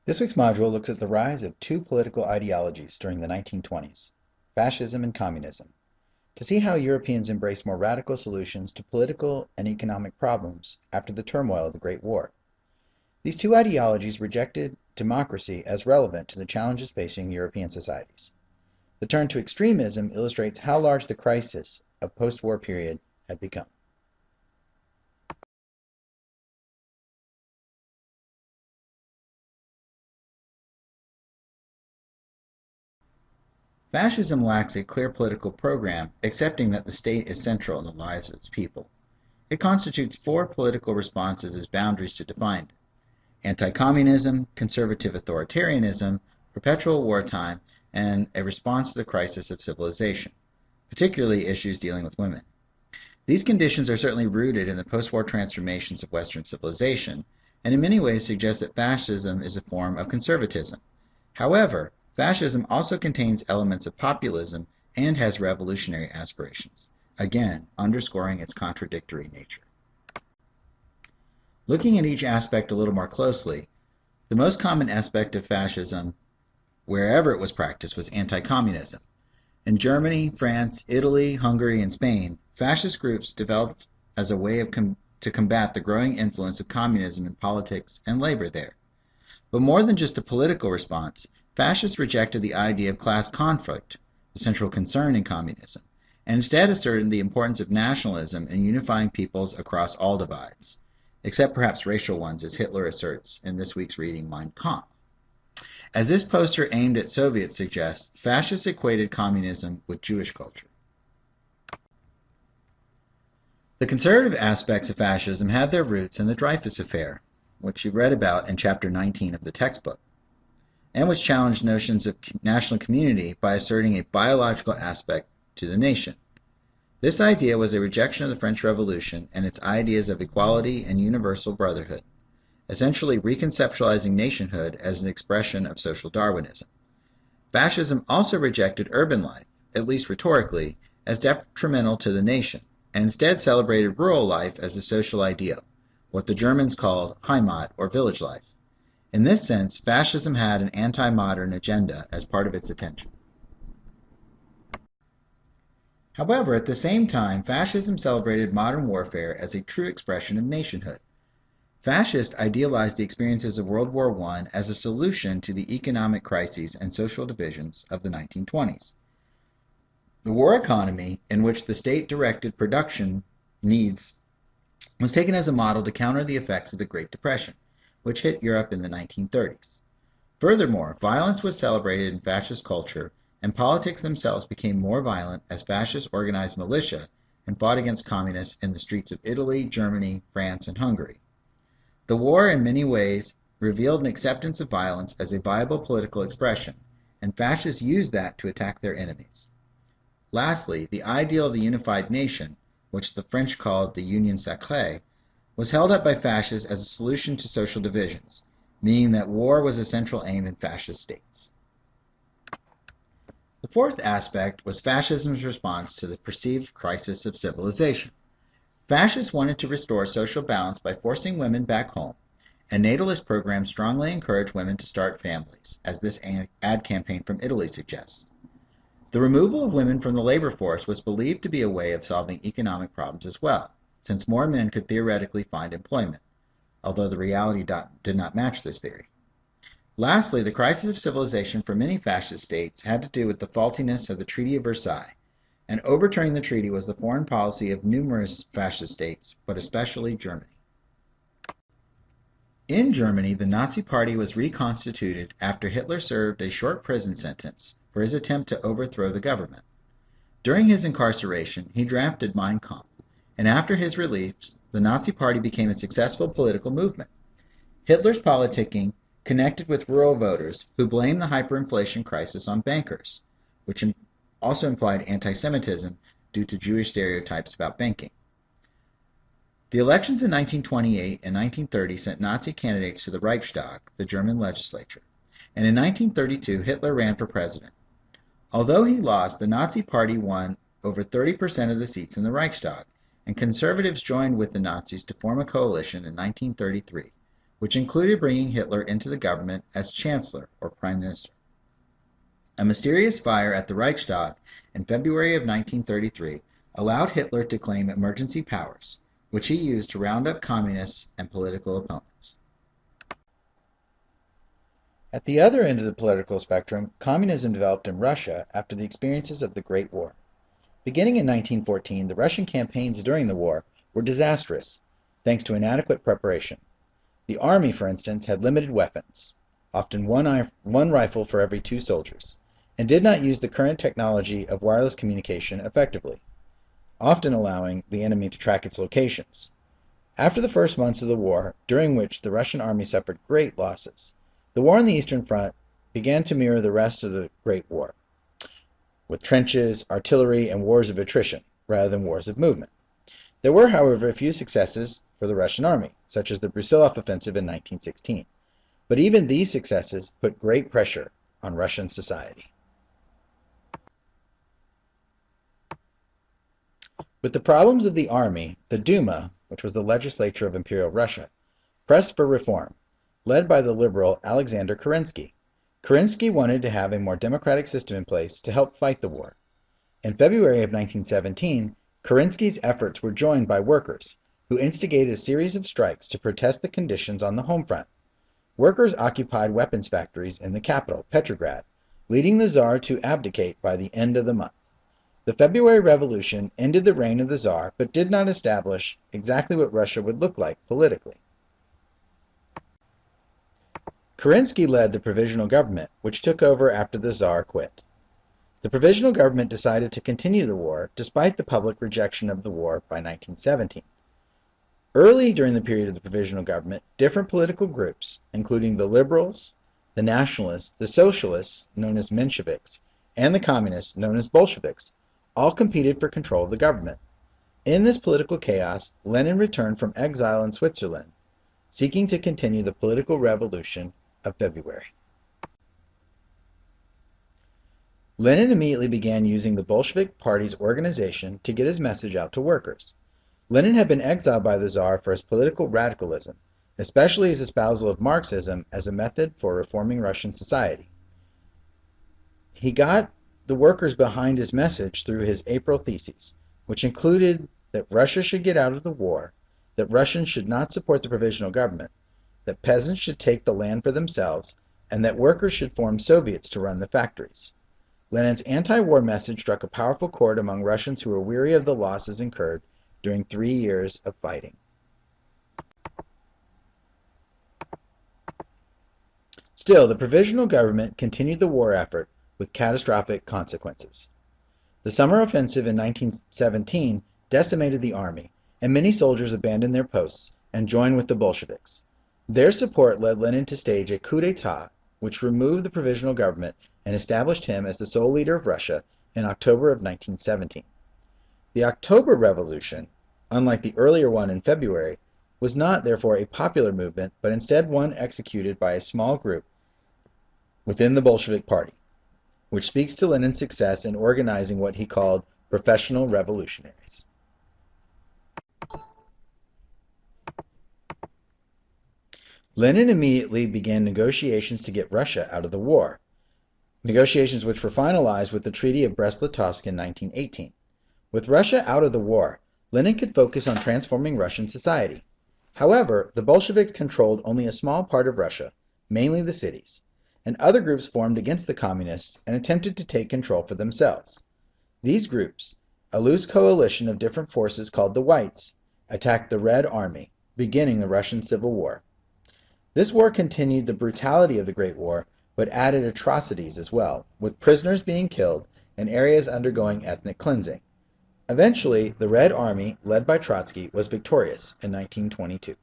This week's module looks at the rise of two political ideologies during the 1920s, fascism and communism, to see how Europeans embraced more radical solutions to political and economic problems after the turmoil of the Great War. These two ideologies rejected democracy as relevant to the challenges facing European societies. The turn to extremism illustrates how large the crisis of post-war period had become. Fascism lacks a clear political program, accepting that the state is central in the lives of its people. It constitutes four political responses as boundaries to define it: anti-communism, conservative authoritarianism, perpetual wartime, and a response to the crisis of civilization, particularly issues dealing with women. These conditions are certainly rooted in the post-war transformations of Western civilization, and in many ways suggest that fascism is a form of conservatism. However, fascism also contains elements of populism and has revolutionary aspirations, again underscoring its contradictory nature. Looking at each aspect a little more closely, the most common aspect of fascism, wherever it was practiced, was anti-communism. In Germany, France, Italy, Hungary, and Spain, fascist groups developed as a way to combat the growing influence of communism in politics and labor there. But more than just a political response, fascists rejected the idea of class conflict, the central concern in communism, and instead asserted the importance of nationalism in unifying peoples across all divides, except perhaps racial ones, as Hitler asserts in this week's reading Mein Kampf. As this poster aimed at Soviets suggests, fascists equated communism with Jewish culture. The conservative aspects of fascism had their roots in the Dreyfus Affair, which you've read about in Chapter 19 of the textbook, and which challenged notions of national community by asserting a biological aspect to the nation. This idea was a rejection of the French Revolution and its ideas of equality and universal brotherhood, essentially reconceptualizing nationhood as an expression of social Darwinism. Fascism also rejected urban life, at least rhetorically, as detrimental to the nation, and instead celebrated rural life as a social ideal, what the Germans called Heimat or village life. In this sense, fascism had an anti-modern agenda as part of its attention. However, at the same time, fascism celebrated modern warfare as a true expression of nationhood. Fascists idealized the experiences of World War I as a solution to the economic crises and social divisions of the 1920s. The war economy, in which the state directed production needs, was taken as a model to counter the effects of the Great Depression, which hit Europe in the 1930s. Furthermore, violence was celebrated in fascist culture, and politics themselves became more violent as fascists organized militia and fought against communists in the streets of Italy, Germany, France, and Hungary. The war in many ways revealed an acceptance of violence as a viable political expression, and fascists used that to attack their enemies. Lastly, the ideal of the unified nation, which the French called the Union Sacrée, was held up by fascists as a solution to social divisions, meaning that war was a central aim in fascist states. The fourth aspect was fascism's response to the perceived crisis of civilization. Fascists wanted to restore social balance by forcing women back home, and natalist programs strongly encouraged women to start families, as this ad campaign from Italy suggests. The removal of women from the labor force was believed to be a way of solving economic problems as well, since more men could theoretically find employment, although the reality did not match this theory. Lastly, the crisis of civilization for many fascist states had to do with the faultiness of the Treaty of Versailles, and overturning the treaty was the foreign policy of numerous fascist states, but especially Germany. In Germany, the Nazi Party was reconstituted after Hitler served a short prison sentence for his attempt to overthrow the government. During his incarceration, he drafted Mein Kampf, and after his release, the Nazi Party became a successful political movement. Hitler's politicking connected with rural voters who blamed the hyperinflation crisis on bankers, which also implied anti-Semitism due to Jewish stereotypes about banking. The elections in 1928 and 1930 sent Nazi candidates to the Reichstag, the German legislature, and in 1932 Hitler ran for president. Although he lost, the Nazi Party won over 30% of the seats in the Reichstag, and conservatives joined with the Nazis to form a coalition in 1933, which included bringing Hitler into the government as Chancellor or Prime Minister. A mysterious fire at the Reichstag in February of 1933 allowed Hitler to claim emergency powers, which he used to round up communists and political opponents. At the other end of the political spectrum, communism developed in Russia after the experiences of the Great War. Beginning in 1914, the Russian campaigns during the war were disastrous, thanks to inadequate preparation. The army, for instance, had limited weapons, often one rifle for every 2 soldiers, and did not use the current technology of wireless communication effectively, often allowing the enemy to track its locations. After the first months of the war, during which the Russian army suffered great losses, the war on the Eastern Front began to mirror the rest of the Great War, with trenches, artillery, and wars of attrition, rather than wars of movement. There were, however, a few successes for the Russian army, such as the Brusilov offensive in 1916. But even these successes put great pressure on Russian society. With the problems of the army, the Duma, which was the legislature of Imperial Russia, pressed for reform, led by the liberal Alexander Kerensky. Kerensky wanted to have a more democratic system in place to help fight the war. In February of 1917, Kerensky's efforts were joined by workers, who instigated a series of strikes to protest the conditions on the home front. Workers occupied weapons factories in the capital, Petrograd, leading the Tsar to abdicate by the end of the month. The February Revolution ended the reign of the Tsar, but did not establish exactly what Russia would look like politically. Kerensky led the provisional government, which took over after the Tsar quit. The provisional government decided to continue the war, despite the public rejection of the war by 1917. Early during the period of the provisional government, different political groups, including the liberals, the nationalists, the socialists, known as Mensheviks, and the communists, known as Bolsheviks, all competed for control of the government. In this political chaos, Lenin returned from exile in Switzerland, seeking to continue the political revolution of February. Lenin immediately began using the Bolshevik Party's organization to get his message out to workers. Lenin had been exiled by the Tsar for his political radicalism, especially his espousal of Marxism as a method for reforming Russian society. He got the workers behind his message through his April Theses, which included that Russia should get out of the war, that Russians should not support the provisional government, that peasants should take the land for themselves, and that workers should form Soviets to run the factories. Lenin's anti-war message struck a powerful chord among Russians who were weary of the losses incurred during 3 years of fighting. Still, the provisional government continued the war effort with catastrophic consequences. The summer offensive in 1917 decimated the army, and many soldiers abandoned their posts and joined with the Bolsheviks. Their support led Lenin to stage a coup d'etat, which removed the provisional government and established him as the sole leader of Russia in October of 1917. The October Revolution, unlike the earlier one in February, was not therefore a popular movement, but instead one executed by a small group within the Bolshevik Party, which speaks to Lenin's success in organizing what he called professional revolutionaries. Lenin immediately began negotiations to get Russia out of the war, negotiations which were finalized with the Treaty of Brest-Litovsk in 1918. With Russia out of the war, Lenin could focus on transforming Russian society. However, the Bolsheviks controlled only a small part of Russia, mainly the cities, and other groups formed against the communists and attempted to take control for themselves. These groups, a loose coalition of different forces called the Whites, attacked the Red Army, beginning the Russian Civil War. This war continued the brutality of the Great War, but added atrocities as well, with prisoners being killed and areas undergoing ethnic cleansing. Eventually, the Red Army, led by Trotsky, was victorious in 1922.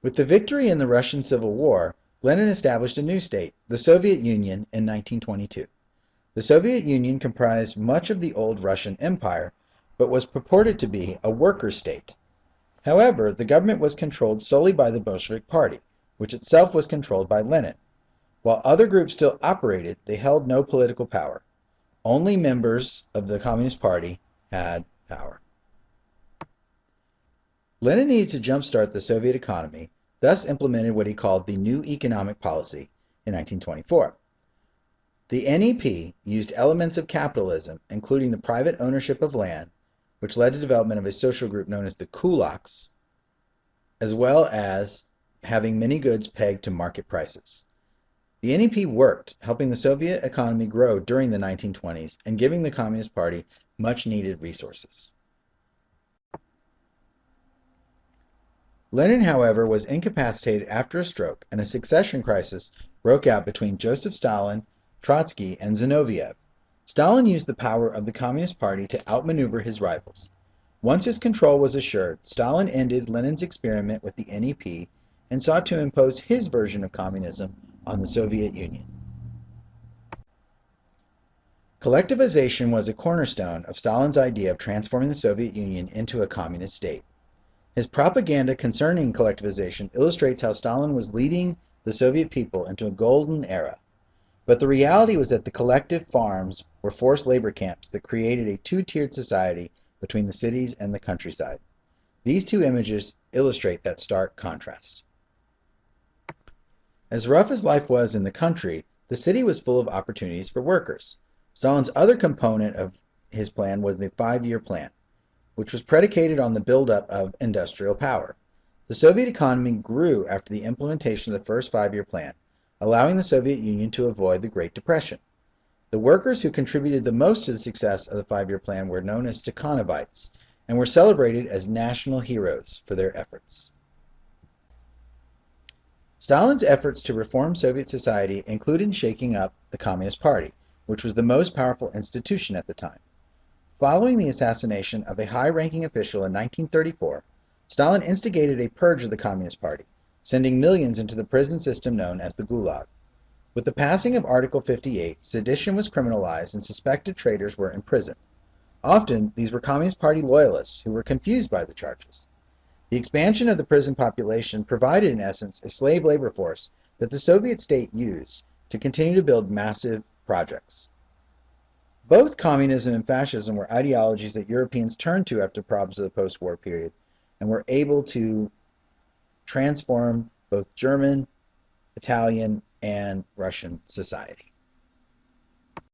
With the victory in the Russian Civil War, Lenin established a new state, the Soviet Union, in 1922. The Soviet Union comprised much of the old Russian Empire, but was purported to be a worker state. However, the government was controlled solely by the Bolshevik Party, which itself was controlled by Lenin. While other groups still operated, they held no political power. Only members of the Communist Party had power. Lenin needed to jumpstart the Soviet economy, thus implemented what he called the New Economic Policy in 1924. The NEP used elements of capitalism, including the private ownership of land, which led to development of a social group known as the kulaks, as well as having many goods pegged to market prices. The NEP worked, helping the Soviet economy grow during the 1920s and giving the Communist Party much needed resources. Lenin, however, was incapacitated after a stroke, and a succession crisis broke out between Joseph Stalin, Trotsky, and Zinoviev. Stalin used the power of the Communist Party to outmaneuver his rivals. Once his control was assured, Stalin ended Lenin's experiment with the NEP and sought to impose his version of communism on the Soviet Union. Collectivization was a cornerstone of Stalin's idea of transforming the Soviet Union into a communist state. His propaganda concerning collectivization illustrates how Stalin was leading the Soviet people into a golden era. But the reality was that the collective farms were forced labor camps that created a two-tiered society between the cities and the countryside. These two images illustrate that stark contrast. As rough as life was in the country, the city was full of opportunities for workers. Stalin's other component of his plan was the 5-year plan, which was predicated on the buildup of industrial power. The Soviet economy grew after the implementation of the first 5-year plan, allowing the Soviet Union to avoid the Great Depression. The workers who contributed the most to the success of the 5-year plan were known as Stakhanovites and were celebrated as national heroes for their efforts. Stalin's efforts to reform Soviet society included shaking up the Communist Party, which was the most powerful institution at the time. Following the assassination of a high-ranking official in 1934, Stalin instigated a purge of the Communist Party, sending millions into the prison system known as the Gulag. With the passing of Article 58, sedition was criminalized and suspected traitors were imprisoned. Often, these were Communist Party loyalists who were confused by the charges. The expansion of the prison population provided, in essence, a slave labor force that the Soviet state used to continue to build massive projects. Both communism and fascism were ideologies that Europeans turned to after problems of the post-war period and were able to transform both German, Italian, and Russian society.